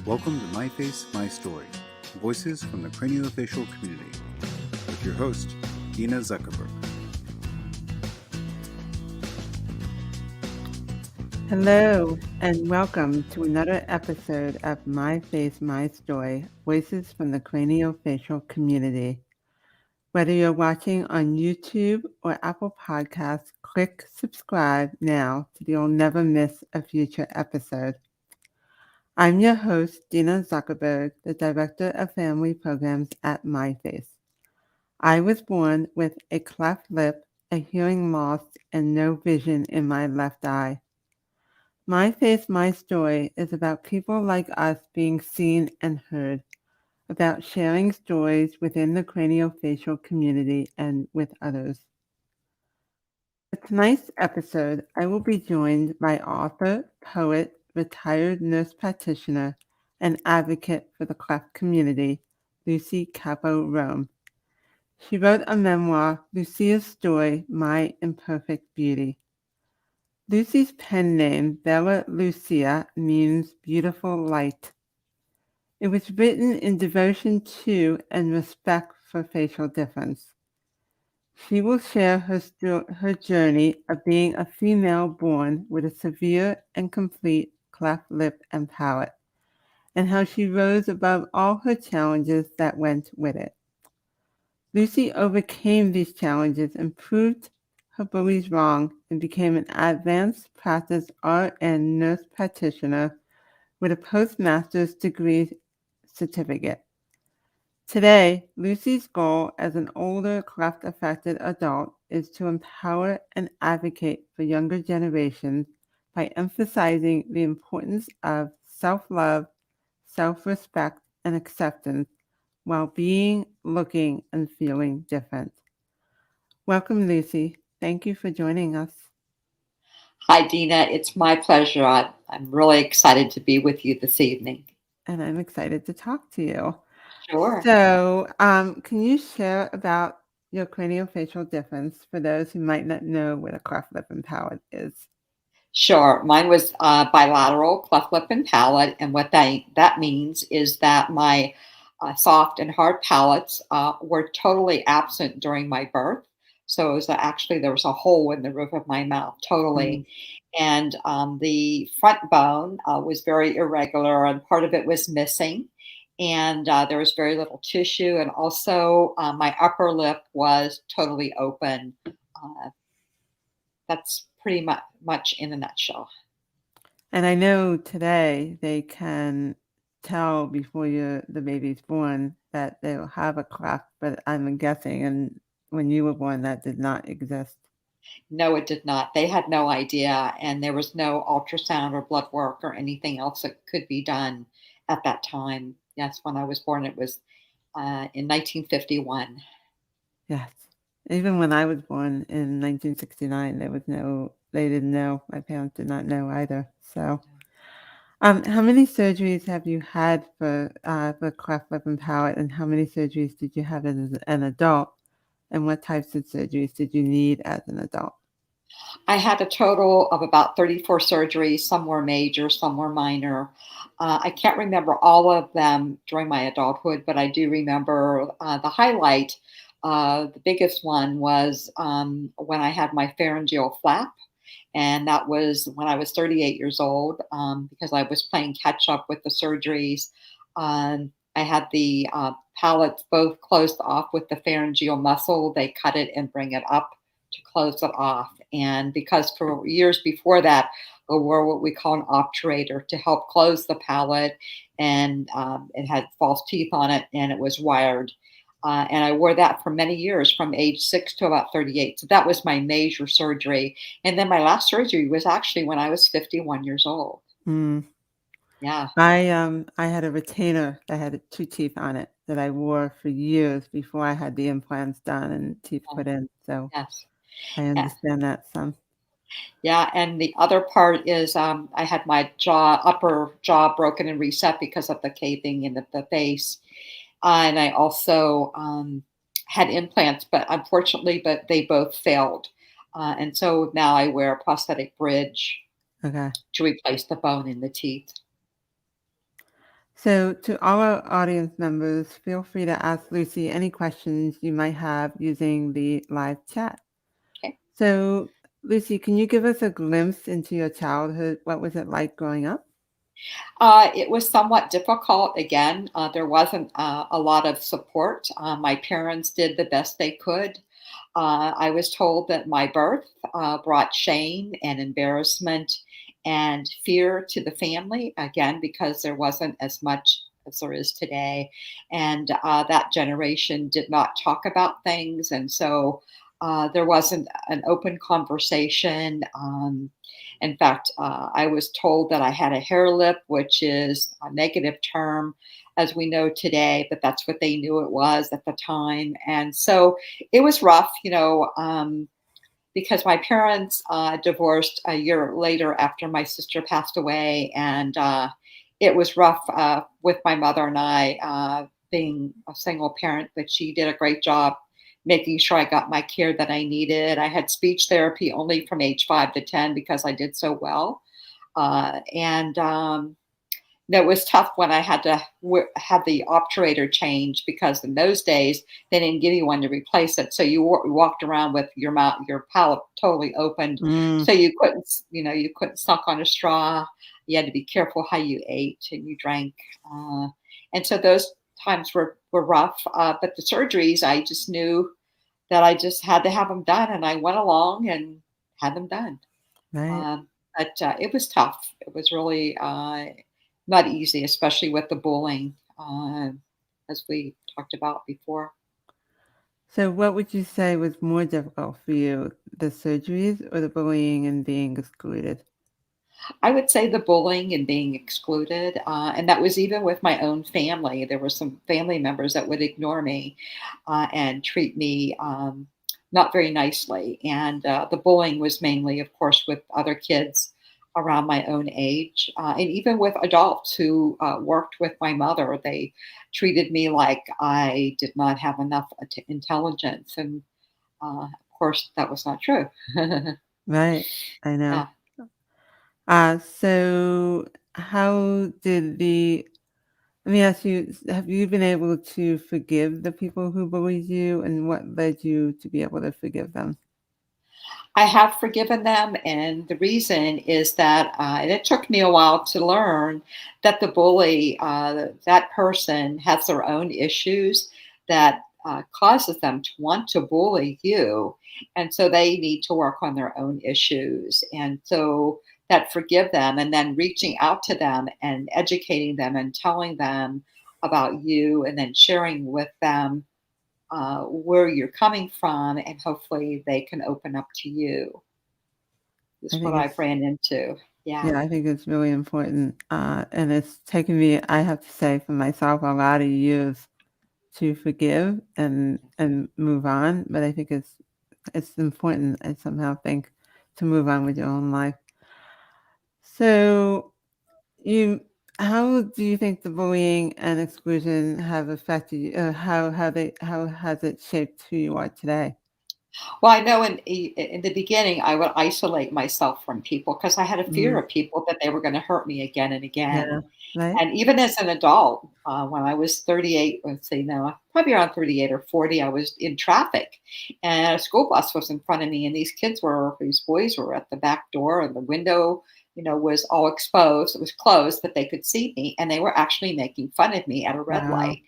Welcome to My Face, My Story, Voices from the Craniofacial Community, with your host, Dina Zuckerberg. Hello, and welcome to another episode of My Face, My Story, Voices from the Craniofacial Community. Whether you're watching on YouTube or Apple Podcasts, click subscribe now so you'll never miss a future episode. I'm your host, Dina Zuckerberg, the Director of Family Programs at MyFace. I was born with a cleft lip, a hearing loss, and no vision in my left eye. My Face, My Story is about people like us being seen and heard, about sharing stories within the craniofacial community and with others. For tonight's episode, I will be joined by author, poet, retired nurse practitioner, and advocate for the cleft community, Lucy Capo Rome. She wrote a memoir, Lucia's Story, My Imperfect Beauty. Lucy's pen name, Bella Lucia, means beautiful light. It was written in devotion to and respect for facial difference. She will share her journey of being a female born with a severe and complete cleft lip and palate, and how she rose above all her challenges that went with it. Lucy overcame these challenges and proved her bullies wrong and became an advanced practice RN nurse practitioner with a postmaster's degree certificate. Today, Lucy's goal as an older cleft-affected adult is to empower and advocate for younger generations by emphasizing the importance of self-love, self-respect, and acceptance while being, looking, and feeling different. Welcome, Lucy. Thank you for joining us. Hi, Dina. It's my pleasure. I'm really excited to be with you this evening. And I'm excited to talk to you. Sure. So, can you share about your craniofacial difference for those who might not know what a cleft lip and palate is? Sure. Mine was bilateral cleft lip and palate, and what that means is that my soft and hard palates were totally absent during my birth. So it was actually there was a hole in the roof of my mouth, totally. And the front bone was very irregular, and part of it was missing. And there was very little tissue, and also my upper lip was totally open. That's pretty much in a nutshell. And I know today they can tell before the baby's born that they'll have a cleft, but I'm guessing, and when you were born, that did not exist. No, it did not. They had no idea, and there was no ultrasound or blood work or anything else that could be done at that time. Yes, when I was born, it was in 1951. Yes. Even when I was born in 1969, they didn't know. My parents did not know either. So, how many surgeries have you had for cleft lip and palate, and how many surgeries did you have as an adult? And what types of surgeries did you need as an adult? I had a total of about 34 surgeries. Some were major, some were minor. I can't remember all of them during my adulthood, but I do remember the highlight. The biggest one was when I had my pharyngeal flap. And that was when I was 38 years old because I was playing catch up with the surgeries. I had the palates both closed off with the pharyngeal muscle. They cut it and bring it up to close it off. And because for years before that, I wore what we call an obturator to help close the palate, and it had false teeth on it, and it was wired. And I wore that for many years, from age 6 to about 38. So that was my major surgery. And then my last surgery was actually when I was 51 years old. Yeah. I had a retainer that had 2 teeth on it that I wore for years before I had the implants done and teeth put in. So Yes. I understand that some. Yeah, and the other part is I had my upper jaw broken and reset because of the caving in the face. And I also had implants, but unfortunately, they both failed. And so now I wear a prosthetic bridge Okay. to replace the bone in the teeth. So, to all our audience members, feel free to ask Lucy any questions you might have using the live chat. Okay. So, Lucy, can you give us a glimpse into your childhood? What was it like growing up? It was somewhat difficult. Again, there wasn't a lot of support. My parents did the best they could. I was told that my birth brought shame and embarrassment and fear to the family, again, because there wasn't as much as there is today. And that generation did not talk about things. And so there wasn't an open conversation. In fact, I was told that I had a hair lip, which is a negative term as we know today, but that's what they knew it was at the time. And so it was rough, because my parents divorced a year later after my sister passed away. And it was rough with my mother and I being a single parent, but she did a great job making sure I got my care that I needed. I had speech therapy only from age 5 to 10 because I did so well. And It was tough when I had to have the obturator changed because in those days they didn't give you one to replace it, so you walked around with your mouth, your palate totally opened, Mm, so you couldn't suck on a straw. You had to be careful how you ate and you drank, and so those times were rough. But the surgeries, I just knew that I just had to have them done, and I went along and had them done. right. But it was tough. It was really not easy, especially with the bullying, as we talked about before. So, what would you say was more difficult for you, the surgeries or the bullying and being excluded? I would say the bullying and being excluded, and that was even with my own family. There were some family members that would ignore me and treat me not very nicely. And the bullying was mainly, of course, with other kids around my own age, and even with adults who worked with my mother. They treated me like I did not have enough intelligence, and of course, that was not true. Right, I know. Yeah. So how did the let me ask you, have you been able to forgive the people who bullied you, and what led you to be able to forgive them? I have forgiven them, and the reason is that, and it took me a while to learn that the bully, that person has their own issues that causes them to want to bully you, and so they need to work on their own issues, and so that forgive them, and then reaching out to them and educating them and telling them about you, and then sharing with them where you're coming from, and hopefully they can open up to you. I Is what think I've it's ran into. Yeah. Yeah, I think it's really important, and it's taken me, I have to say, for myself, a lot of years to forgive and move on. But I think it's important, I somehow think, to move on with your own life. So You how do you think the bullying and exclusion have affected you? How has it shaped who you are today? Well, I know in the beginning, I would isolate myself from people because I had a fear Mm, of people that they were gonna hurt me again and again. yeah, right? And even as an adult, when I was 38, let's see now, probably around 38 or 40, I was in traffic and a school bus was in front of me. And these boys were at the back door and the window, was all exposed. It was closed, but they could see me. And they were actually making fun of me at a red Wow. light.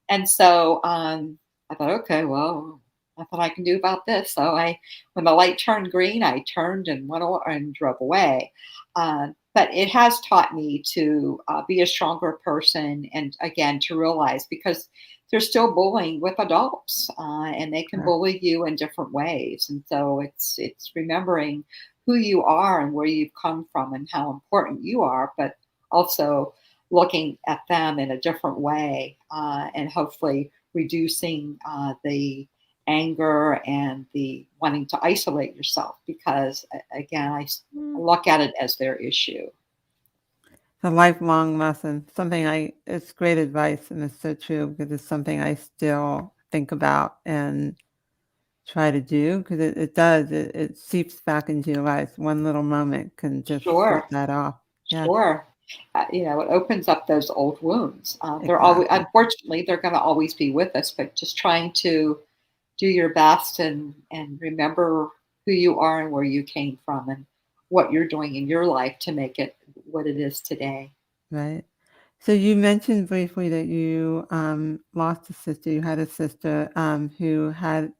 And so I thought, okay, well, nothing I can do about this. When the light turned green, I turned and and drove away. But it has taught me to be a stronger person, and again to realize because there's still bullying with adults, and they can Yeah, bully you in different ways. And so it's remembering who you are and where you've come from and how important you are, but also looking at them in a different way, and hopefully reducing the anger and the wanting to isolate yourself because again mm. look at it as their issue. It's a lifelong lesson. It's great advice, and it's so true because it's something I still think about and try to do because it seeps back into your life. One little moment can just set Sure. that off. Yeah. Sure. it opens up those old wounds. They're always, Exactly. unfortunately, they're going to always be with us, but just trying to do your best and remember who you are and where you came from and what you're doing in your life to make it what it is today. Right. So you mentioned briefly that you lost a sister. You had a sister who had,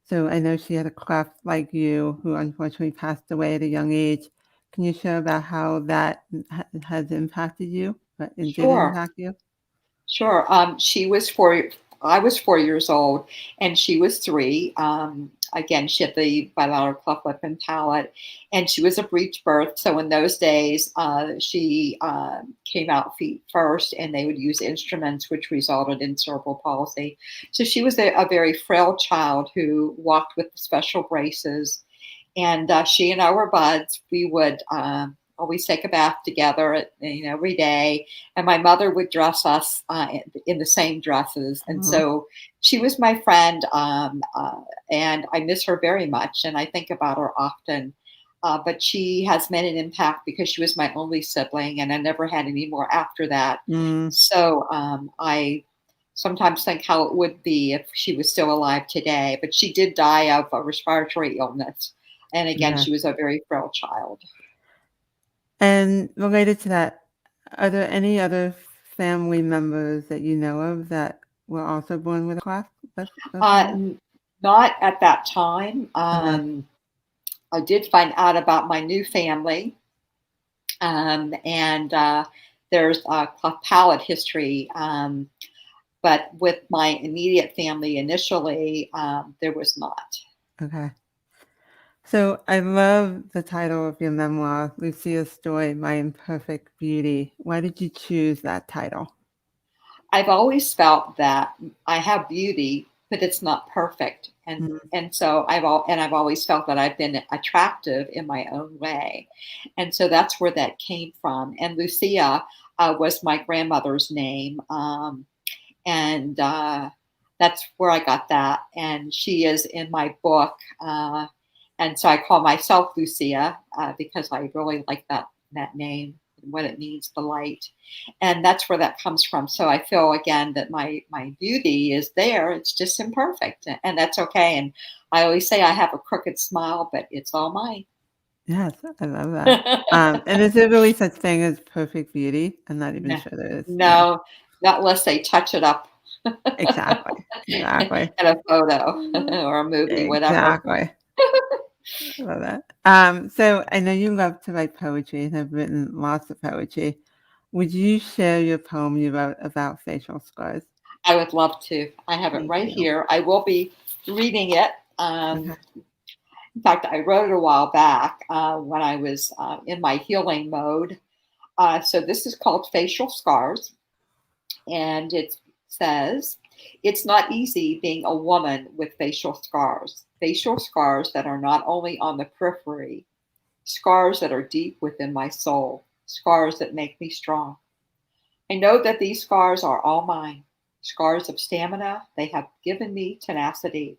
so I know she had a cleft like you, who unfortunately passed away at a young age. Can you share about how that has impacted you and did Sure. impact you? Sure. She was 4. I was 4 years old, and she was 3. Again, she had the bilateral cleft lip and palate, and she was a breech birth. So in those days, she came out feet first, and they would use instruments, which resulted in cerebral palsy. So she was a very frail child who walked with special braces, and she and I were buds. We would always take a bath together, every day. And my mother would dress us in the same dresses, and Uh-huh. so she was my friend. And I miss her very much, and I think about her often. But she has made an impact because she was my only sibling, and I never had any more after that. Mm, So I sometimes think how it would be if she was still alive today. But she did die of a respiratory illness. And again, yeah. she was a very frail child. And related to that, are there any other family members that you know of that were also born with a cleft lip Uh, palate? n- Not at that time. Uh-huh. I did find out about my new family, and there's a cleft palate history. But with my immediate family initially, there was not. Okay. So I love the title of your memoir, Lucia's Story, My Imperfect Beauty. Why did you choose that title? I've always felt that I have beauty, but it's not perfect. And Mm, and so I've always felt that I've been attractive in my own way. And so that's where that came from. And Lucia was my grandmother's name. And that's where I got that. And she is in my book. And so I call myself Lucia because I really like that name and what it means, the light. And that's where that comes from. So I feel again that my beauty is there. It's just imperfect, and that's okay. And I always say I have a crooked smile, but it's all mine. yes, I love that. And is there really such thing as perfect beauty? I'm not even No, sure there is. Yeah, no, not unless they touch it up exactly. Exactly. in a photo or a movie, whatever. Exactly. I love that. So I know you love to write poetry and have written lots of poetry. Would you share your poem you wrote about facial scars? I would love to. I have it Thank right you. here. I will be reading it. Okay. In fact, I wrote it a while back when I was in my healing mode. So this is called Facial Scars. And it says, it's not easy being a woman with facial scars that are not only on the periphery, scars that are deep within my soul, scars that make me strong. I know that these scars are all mine, scars of stamina. They have given me tenacity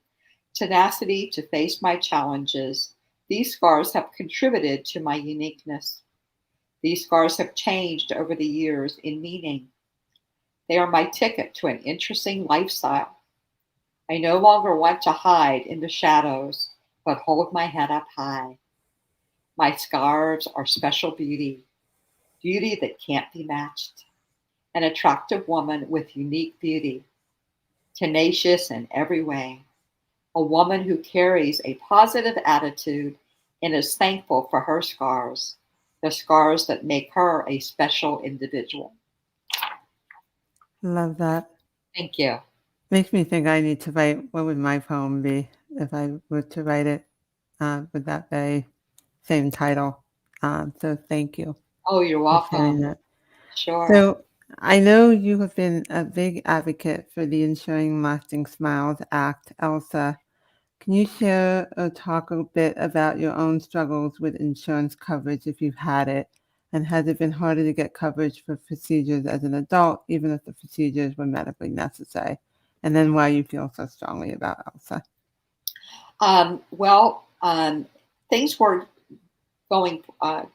to face my challenges. These scars have contributed to my uniqueness. These scars have changed over the years in meaning. They are my ticket to an interesting lifestyle. I no longer want to hide in the shadows, but hold my head up high. My scars are special beauty, beauty that can't be matched. An attractive woman with unique beauty, tenacious in every way. A woman who carries a positive attitude and is thankful for her scars, the scars that make her a special individual. Love that. Thank you. Makes me think I need to write what would my poem be if I were to write it with that very same title. So thank you Oh, you're for sharing welcome. that. Sure. So I know you have been a big advocate for the Ensuring Lasting Smiles Act, ELSA. Can you share or talk a bit about your own struggles with insurance coverage if you've had it? And has it been harder to get coverage for procedures as an adult, even if the procedures were medically necessary? And then why you feel so strongly about ELSA? Well, things were going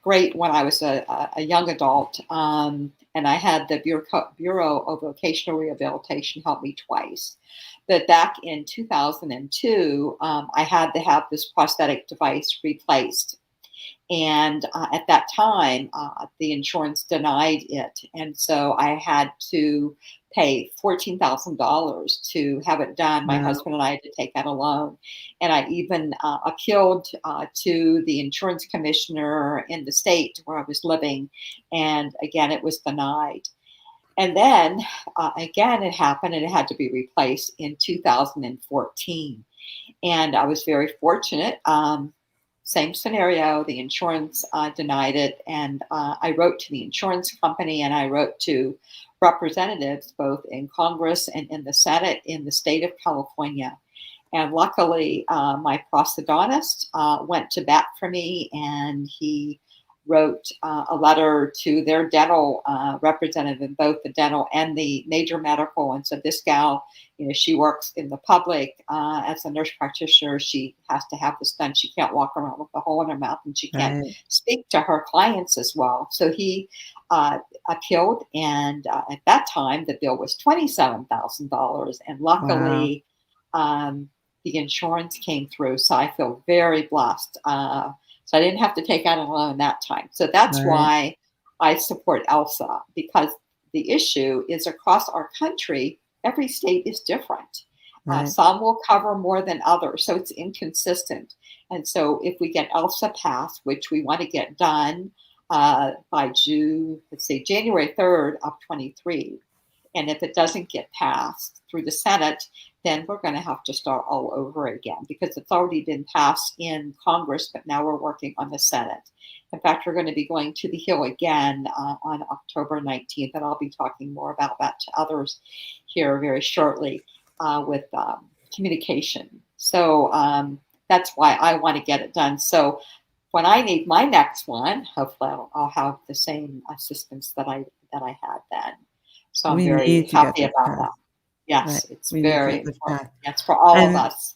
great when I was a young adult. And I had the Bureau of Vocational Rehabilitation help me twice. But back in 2002, I had to have this prosthetic device replaced. And at that time, the insurance denied it. And so I had to pay $14,000 to have it done. My Wow. husband and I had to take out a loan. And I even appealed to the insurance commissioner in the state where I was living. And again, it was denied. And then again, it happened and it had to be replaced in 2014. And I was very fortunate. Same scenario, the insurance denied it. And I wrote to the insurance company and I wrote to representatives both in Congress and in the Senate in the state of California. And luckily, my prosthodontist went to bat for me and he wrote a letter to their dental representative, both the dental and the major medical, and said, this gal, she works in the public as a nurse practitioner. She has to have this done. She can't walk around with a hole in her mouth and she can't Right. speak to her clients as well. So he appealed. And at that time, the bill was $27,000. And luckily, the insurance came through. So I feel very blessed. So I didn't have to take out a loan that time. So that's Right. why I support ELSA, because the issue is across our country, every state is different. Right. Some will cover more than others, so it's inconsistent. And so if we get ELSA passed, which we want to get done by January 3rd of 23, and if it doesn't get passed through the Senate, then we're going to have to start all over again because it's already been passed in Congress, but now we're working on the Senate. In fact, we're going to be going to the Hill again on October 19th, and I'll be talking more about that to others here very shortly with communication. So that's why I want to get it done. So when I need my next one, hopefully I'll have the same assistance that I had then. So I'm We very need to get happy this about passed. that. Yes, Right. it's We need to very get this important. passed. Yes, for all of And us.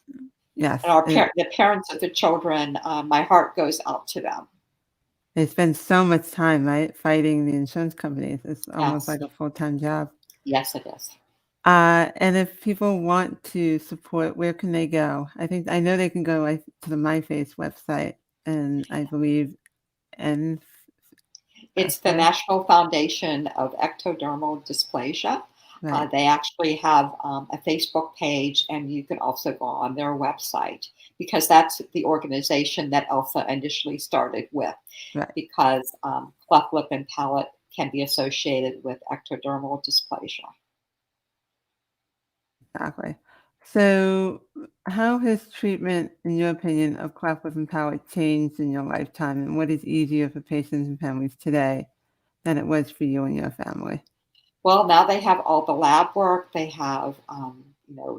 yes, And the parents of the children, my heart goes out to them. they spend so much time, right, fighting the insurance companies. It's almost Yes. like a full-time job. Yes, it is. And if people want to support, where can they go? I know they can go to the MyFace website, and I believe and It's the National Foundation of Ectodermal Dysplasia. right. They actually have a Facebook page, and you can also go on their website because that's the organization that ELSA initially started with. Right. Because cleft lip and palate can be associated with ectodermal dysplasia. Exactly. So, how has treatment, in your opinion, of cleft lip and palate changed in your lifetime, and what is easier for patients and families today than it was for you and your family? Well, now they have all the lab work. They have,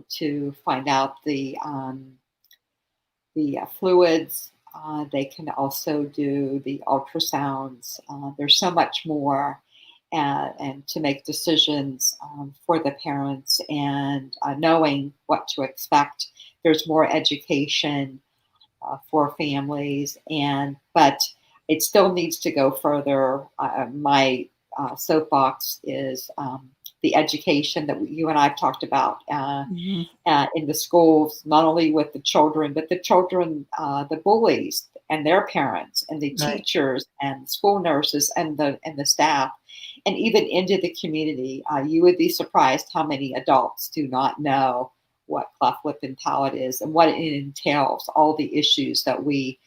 to find out the fluids. They can also do the ultrasounds. There's so much more, and to make decisions for the parents and knowing what to expect. There's more education for families, but it still needs to go further. My soapbox is the education that you and I have talked about in the schools, not only with the children, but the children, the bullies and their parents, and the Right. teachers and school nurses and the staff, and even into the community. You would be surprised how many adults do not know what cleft lip and palate is and what it entails, all the issues that we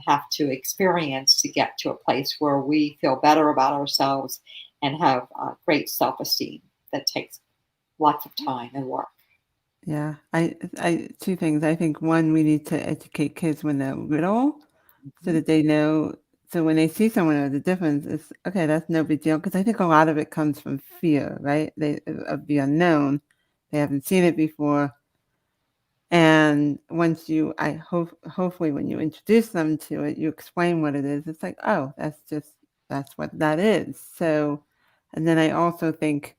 have to experience to get to a place where we feel better about ourselves and have great self-esteem. That takes lots of time and work. Yeah, two things. I think one, we need to educate kids when they're little, so Mhm. that they know. So when they see someone with a difference, it's okay. That's no big deal. Because I think a lot of it comes from fear, right? Of the unknown. They haven't seen it before, and once I hope, hopefully, when you introduce them to it, you explain what it is. It's like, oh, that's what that is. So, and then I also think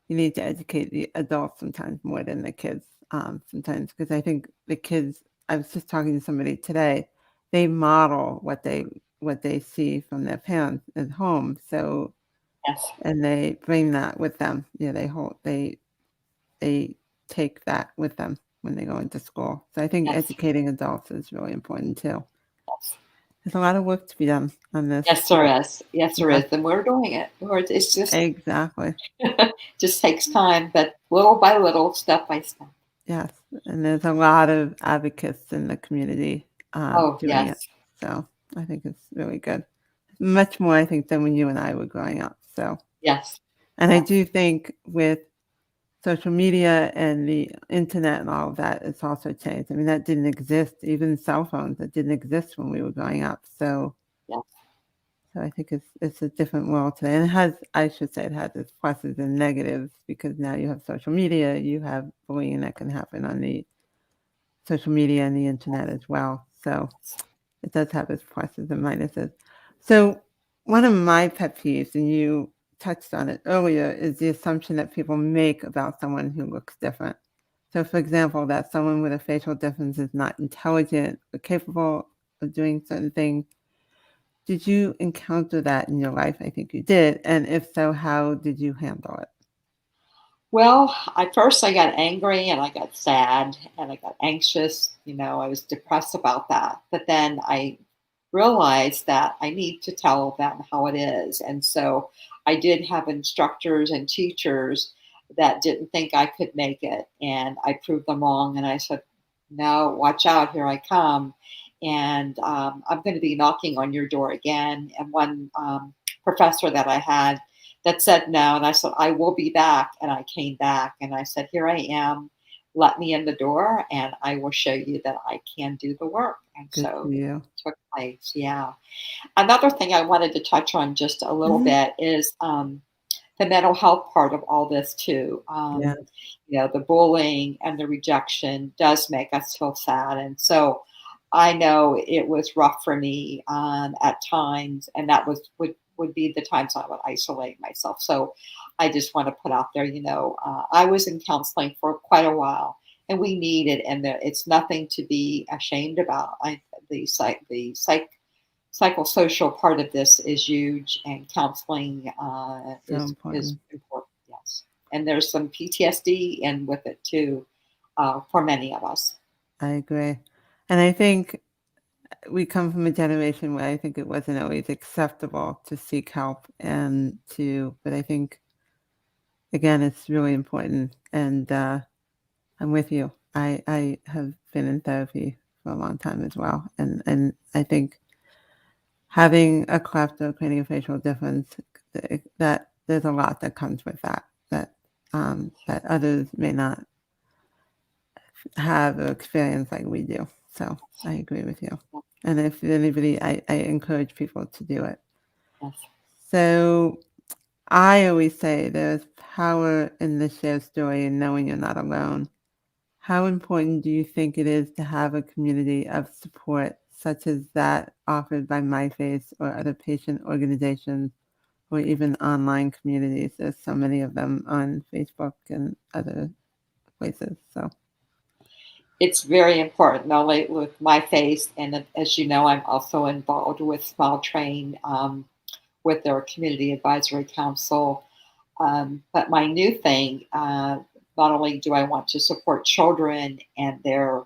you need to educate the adults sometimes more than the kids, sometimes, because I think the kids, I was just talking to somebody today, they model what they what they see from their parents at home. So, Yes. and they bring that with them. Yeah, they take that with them when they go into school. So I think Yes. educating adults is really important too. Yes. There's a lot of work to be done on this. Yes, there is. Yes, there Yeah. is. And we're doing it. It's just Exactly. just takes time, but little by little, step by step. Yes. And there's a lot of advocates in the community Oh, doing it. yes. So I think it's really good. Much more, I think, than when you and I were growing up. So, Yes. and I Yes. do think with social media and the internet and all of that, it's also changed. I mean, that didn't exist, even cell phones, that didn't exist when we were growing up. So, Yes. so I think it's a different world today. And it has, I should say, it has its pluses and negatives because now you have social media, you have bullying that can happen on the social media and the internet as well. So it does have its pluses and minuses. So one of my pet peeves, and you touched on it earlier, is the assumption that people make about someone who looks different. So, for example, that someone with a facial difference is not intelligent or capable of doing certain things. Did you encounter that in your life? I think you did. And if so, how did you handle it? Well, at first I got angry and I got sad and I got anxious. I was depressed about that. But then I realized that I need to tell them how it is. And so I did have instructors and teachers that didn't think I could make it. And I proved them wrong. And I said, no, watch out, here I come. And I'm going to be knocking on your door again. And one professor that I had that said no. And I said, I will be back. And I came back and I said, here I am. Let me in the door and I will show you that I can do the work. And Good for so you. it took place. Yeah. Another thing I wanted to touch on just a little Mhm. bit is the mental health part of all this too. Yeah, The bullying and the rejection does make us feel sad. And so I know it was rough for me at times, and that would be the times I would isolate myself. So I just want to put out there, I was in counseling for quite a while, and we need it, and it's nothing to be ashamed about. The psychosocial part of this is huge, and counseling so is important. important. Yes, and there's some PTSD in with it too, for many of us. I agree. And I think we come from a generation where I think it wasn't always acceptable to seek help but I think, again, it's really important. And I'm with you. I have been in therapy for a long time as well. And I think having a cleft or craniofacial difference, that there's a lot that comes with that others may not have or experience like we do. So I agree with you. And if anybody, I encourage people to do it. Yes. So I always say there's power in the shared story and knowing you're not alone. How important do you think it is to have a community of support such as that offered by MyFace or other patient organizations or even online communities? There's so many of them on Facebook and other places. So It's very important, not only with my face, and as you know, I'm also involved with Smile Train, with their community advisory council. But my new thing, not only do I want to support children and their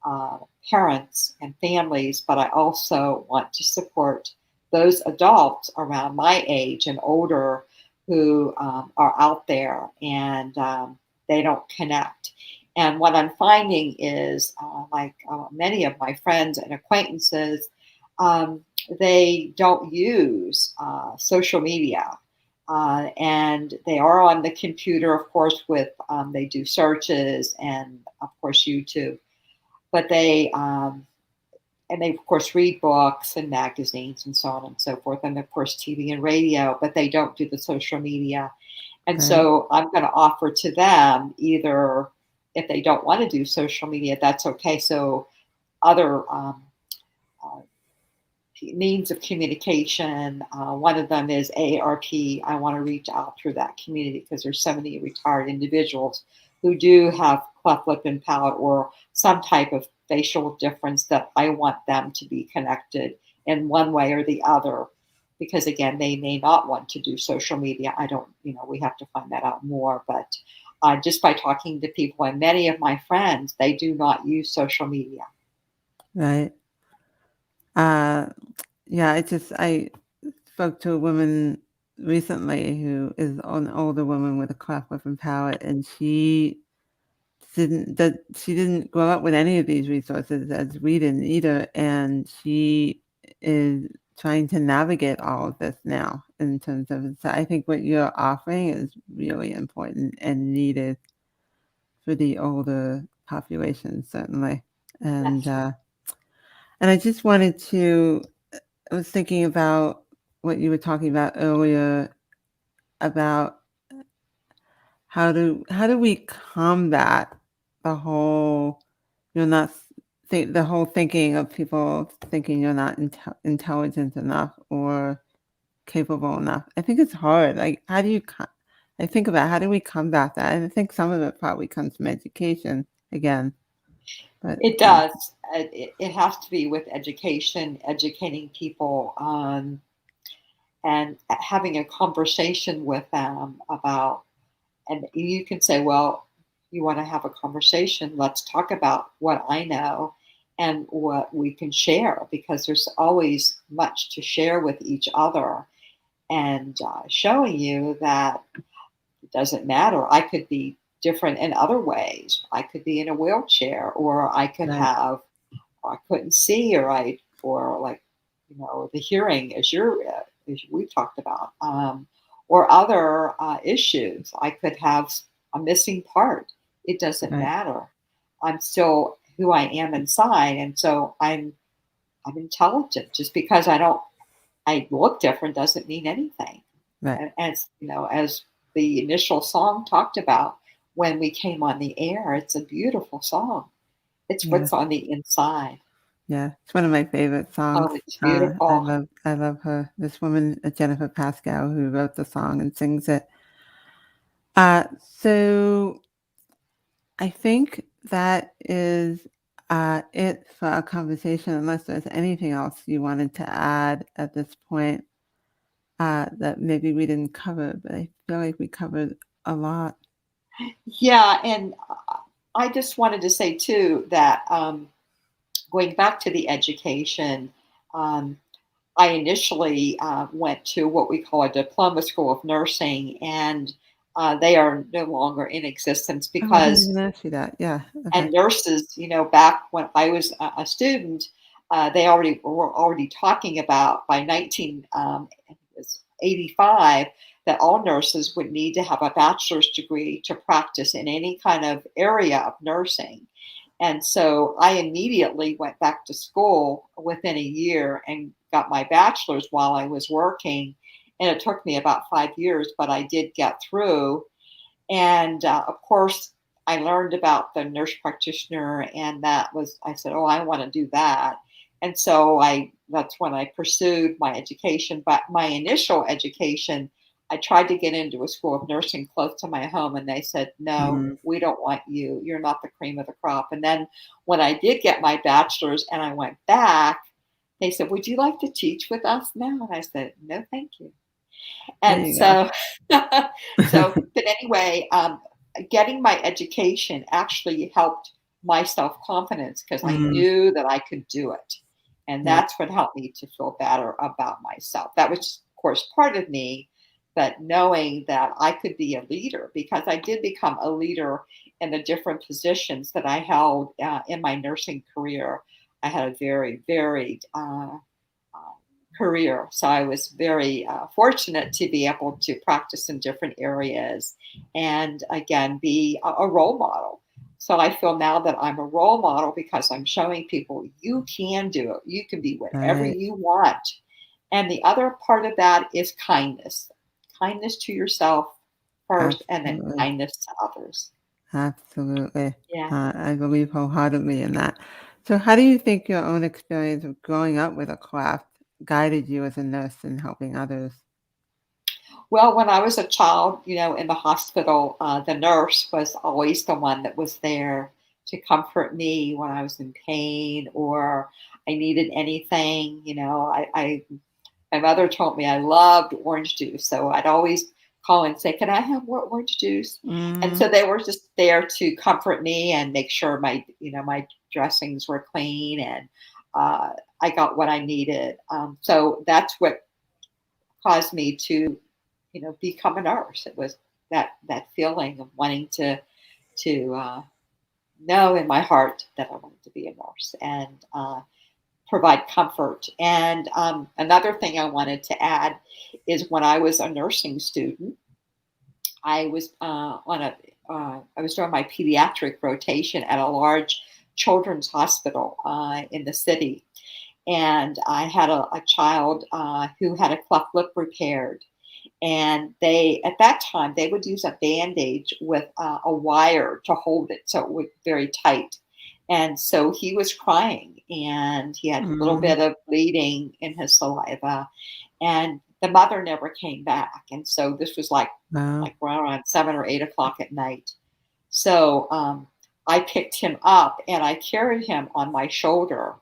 uh, parents and families, but I also want to support those adults around my age and older who are out there and they don't connect. And what I'm finding is, many of my friends and acquaintances, they don't use social media, and they are on the computer, of course, they do searches and, of course, YouTube. But they of course read books and magazines and so on and so forth, and of course TV and radio. But they don't do the social media, and right, so I'm going to offer to them either if they don't want to do social media, that's okay. So other uh, means of communication. One of them is AARP. I want to reach out through that community because there's so many retired individuals who do have cleft lip and palate or some type of facial difference that I want them to be connected in one way or the other. Because again, they may not want to do social media. I don't, we have to find that out more. But just by talking to people, and many of my friends, they do not use social media. Right. Uh, yeah, I spoke to a woman recently who is an older woman with a cleft lip and palate, and she didn't grow up with any of these resources as we didn't either, and she is trying to navigate all of this now in terms of. So I think what you're offering is really important and needed for the older population, certainly. And Yes. and I just wanted to. I was thinking about what you were talking about earlier about how do we combat the whole you're not the whole thinking of people thinking you're not intelligent enough or capable enough. I think it's hard. Like, how do you? I think about how do we combat that, and I think some of it probably comes from education again. But It does. It has to be with education, educating people, and having a conversation with them about. And you can say, well, you want to have a conversation? Let's talk about what I know and what we can share, because there's always much to share with each other, and showing you that it doesn't matter. I could be different in other ways. I could be in a wheelchair, or I could right, have, or I couldn't see, or like, the hearing, as we talked about, or other issues. I could have a missing part. It doesn't right, matter. I'm still who I am inside, and so I'm intelligent. Just because I look different doesn't mean anything. right. As as the initial song talked about when we came on the air, it's a beautiful song. It's Yeah, what's on the inside. yeah. It's one of my favorite songs. Oh, it's I beautiful. love her. This woman, Jennifer Pascal, who wrote the song and sings it. So I think that is it for our conversation, unless there's anything else you wanted to add at this point that maybe we didn't cover, but I feel like we covered a lot. Yeah, and I just wanted to say too that going back to the education, um, I initially went to what we call a diploma school of nursing, and they are no longer in existence Oh, I didn't because even ask you that. Yeah. and Okay. nurses, back when I was a student, they already were already talking about by 1985 that all nurses would need to have a bachelor's degree to practice in any kind of area of nursing. And so I immediately went back to school within a year and got my bachelor's while I was working. And it took me about 5 years, but I did get through. And of course, I learned about the nurse practitioner, and I said, oh, I want to do that. And so that's when I pursued my education. But my initial education, I tried to get into a school of nursing close to my home, and they said, no, Mm, we don't want you. You're not the cream of the crop. And then when I did get my bachelor's and I went back, they said, would you like to teach with us now? And I said, no, thank you. there And you go. so, but anyway, getting my education actually helped my self confidence because I Mm, knew that I could do it. And yeah. that's what helped me to feel better about myself. That was, of course, part of me, but knowing that I could be a leader, because I did become a leader in the different positions that I held in my nursing career. I had a very varied career. So I was very fortunate to be able to practice in different areas and again be a role model. So I feel now that I'm a role model because I'm showing people you can do it. You can be whatever Right. you want. And the other part of that is kindness. Kindness to yourself first and then Absolutely. kindness to others. Absolutely. Yeah. I believe wholeheartedly in that. So, how do you think your own experience of growing up with a cleft guided you as a nurse in helping others? Well, when I was a child, in the hospital, the nurse was always the one that was there to comfort me when I was in pain or I needed anything. My mother told me I loved orange juice, so I'd always call and say, "Can I have more orange juice?" And Mm, so they were just there to comfort me and make sure my dressings were clean and uh, I got what I needed. So that's what caused me to, become a nurse. It was that feeling of wanting to know in my heart that I wanted to be a nurse and provide comfort. And another thing I wanted to add is when I was a nursing student, I was I was doing my pediatric rotation at a large children's hospital in the city, and I had a child who had a cleft lip repaired. And they, at that time, they would use a bandage with a wire to hold it so it was very tight. And so he was crying and he had a little mm, bit of bleeding in his saliva. And the mother never came back. And so this was wow. like around 7 or 8 o'clock at night. So I picked him up and I carried him on my shoulder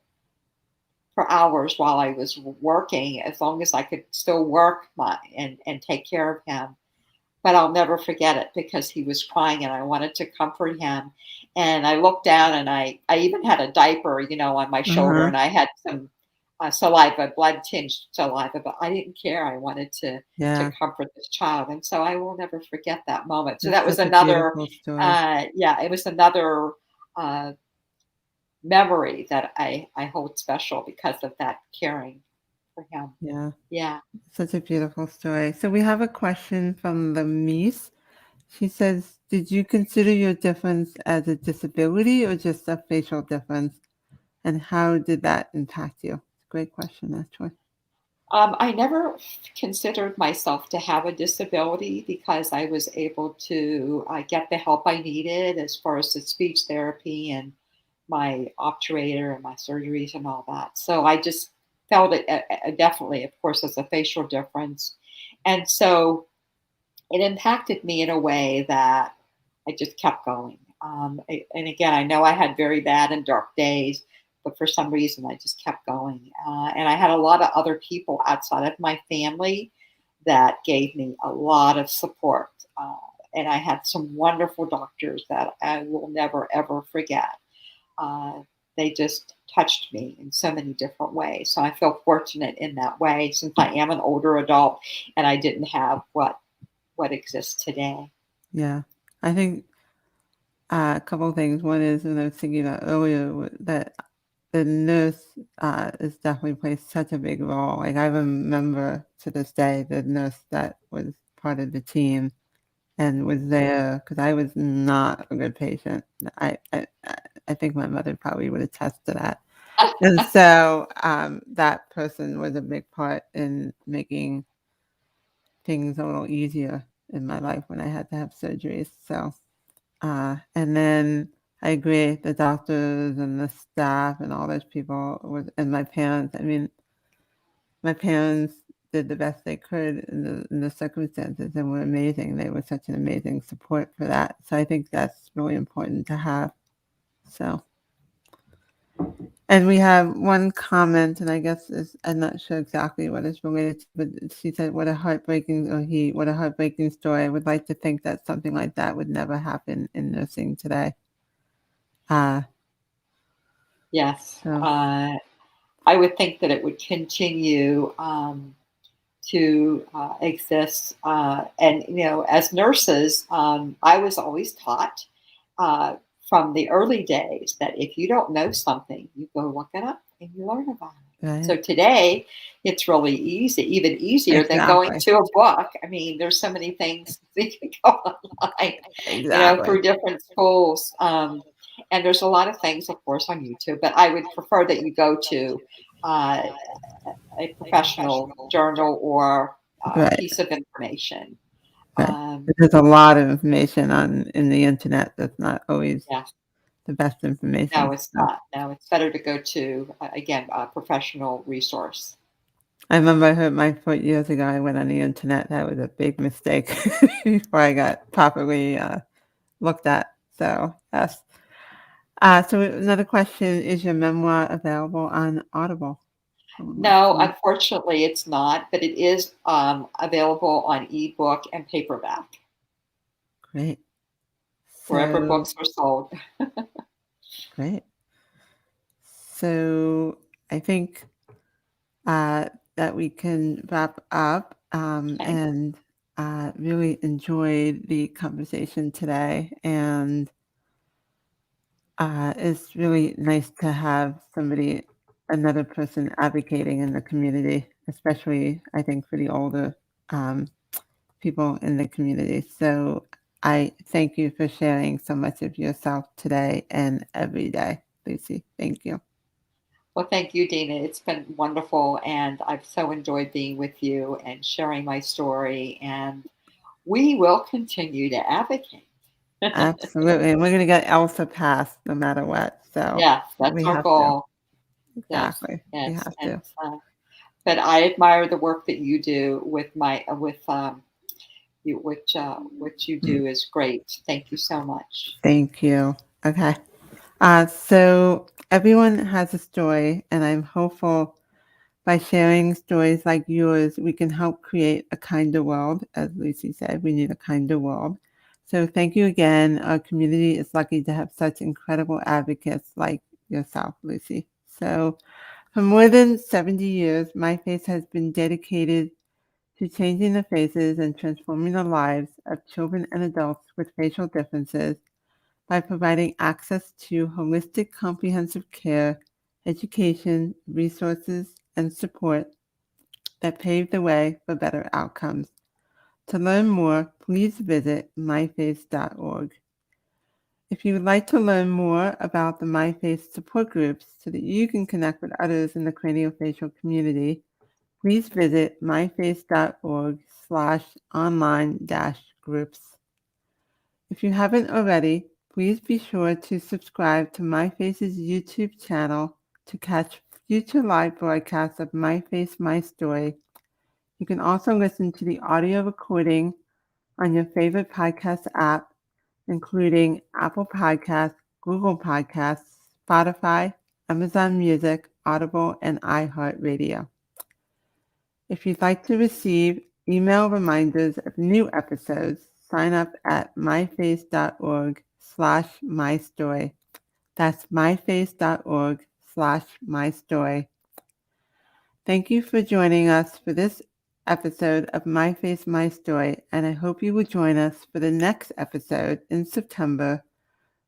for hours while I was working, as long as I could still work and take care of him. But I'll never forget it because he was crying and I wanted to comfort him. And I looked down and I even had a diaper, on my shoulder, Uh-huh. and I had some saliva, blood tinged saliva, but I didn't care. I wanted to Yeah, comfort this child, and so I will never forget that moment. So that's that was such a another, beautiful story. yeah, it was another uh, memory that I hold special because of that caring for him. Yeah, Yeah. such a beautiful story. So we have a question from Lamise. She says, "Did you consider your difference as a disability or just a facial difference? And how did that impact you?" Great question, actually. I never considered myself to have a disability because I was able to get the help I needed as far as the speech therapy and my obturator and my surgeries and all that. So I just felt it definitely, of course, as a facial difference. And so it impacted me in a way that I just kept going. And again, I know I had very bad and dark days, but for some reason, I just kept going. And I had a lot of other people outside of my family that gave me a lot of support. And I had some wonderful doctors that I will never, ever forget. Uh, they just touched me in so many different ways. So I feel fortunate in that way since I am an older adult and I didn't have what exists today. Yeah. I think a couple of things. One is, and I was thinking about earlier, that the nurse is definitely plays such a big role. Like I remember to this day the nurse that was part of the team and was there because I was not a good patient. I think my mother probably would attest to that. And so that person was a big part in making things a little easier in my life when I had to have surgeries. So, and then I agree, the doctors and the staff and all those people and my parents. I mean, my parents did the best they could in the circumstances and were amazing. They were such an amazing support for that. So I think that's really important to have. So, and we have one comment, and I guess I'm not sure exactly what it's related to, but she said, "What a heartbreaking," or he, "What a heartbreaking story. I would like to think that something like that would never happen in nursing today." Uh, Yes. so I would think that it would continue to exist. And, as nurses, I was always taught uh, from the early days that if you don't know something, you go look it up and you learn about it. right, So today, it's really easy, even easier than going exactly, to a book. I mean, there's so many things that you can go online, exactly, through different schools. And there's a lot of things, of course, on YouTube, but I would prefer that you go to uh, a professional journal or right, piece of information. right. Um, There's a lot of information on in the internet that's not always yes, the best no, information. it's So not. No, it's better to go to, again, a professional resource. I remember I hurt my foot years ago. I went on the internet. That was a big mistake before I got properly looked at. So yes. So another question, is your memoir available on Audible? No, unfortunately, it's not, but it is available on ebook and paperback, Great. wherever So books are sold. great. So I think that we can wrap up Okay. and really enjoyed the conversation today. And it's really nice to have another person advocating in the community, especially I think for the older um, people in the community. So I thank you for sharing so much of yourself today and every day, Lucy. Thank you. Well, thank you, Dina. It's been wonderful, and I've so enjoyed being with you and sharing my story. And we will continue to advocate. Absolutely. And we're going to get Elsa passed no matter what. So Yes, that's we our have to. goal. Yes, Exactly. We yes, have and to. but I admire the work that you do with you, which what you Mm, do is great. Thank you so much. Thank you. Okay. So everyone has a story, and I'm hopeful by sharing stories like yours, we can help create a kinder world. As Lucy said, we need a kinder world. So thank you again. Our community is lucky to have such incredible advocates like yourself, Lucy. So for more than 70 years, My Face has been dedicated to changing the faces and transforming the lives of children and adults with facial differences by providing access to holistic comprehensive care, education, resources, and support that pave the way for better outcomes. To learn more, please visit myface.org. If you would like to learn more about the MyFace support groups so that you can connect with others in the craniofacial community, please visit myface.org/online-groups. If you haven't already, please be sure to subscribe to MyFace's YouTube channel to catch future live broadcasts of My Face, My Story. You can also listen to the audio recording on your favorite podcast app, including Apple Podcasts, Google Podcasts, Spotify, Amazon Music, Audible, and iHeartRadio. If you'd like to receive email reminders of new episodes, sign up at myface.org/mystory. That's myface.org/mystory. Thank you for joining us for this episode of My Face, My Story, and I hope you will join us for the next episode in September,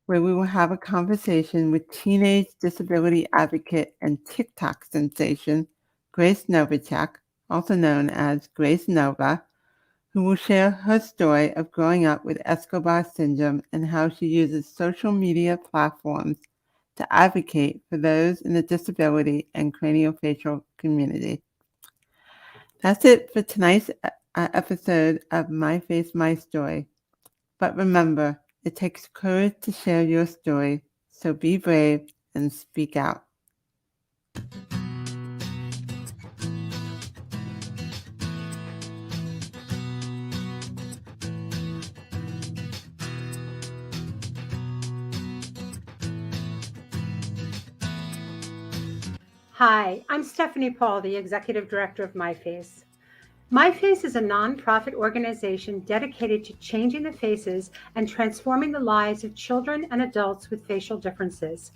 where we will have a conversation with teenage disability advocate and TikTok sensation Grace Novacek, also known as Grace Nova, who will share her story of growing up with Escobar syndrome and how she uses social media platforms to advocate for those in the disability and craniofacial community. That's it for tonight's episode of My Face, My Story. But remember, it takes courage to share your story, so be brave and speak out. Hi, I'm Stephanie Paul, the Executive Director of MyFace. MyFace is a nonprofit organization dedicated to changing the faces and transforming the lives of children and adults with facial differences.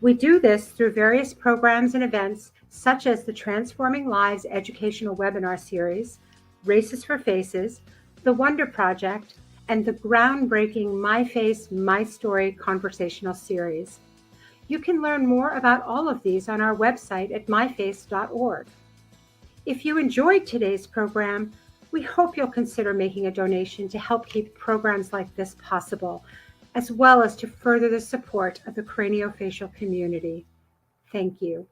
We do this through various programs and events such as the Transforming Lives educational webinar series, Races for Faces, the Wonder Project, and the groundbreaking My Face, My Story conversational series. You can learn more about all of these on our website at myface.org. If you enjoyed today's program, we hope you'll consider making a donation to help keep programs like this possible, as well as to further the support of the craniofacial community. Thank you.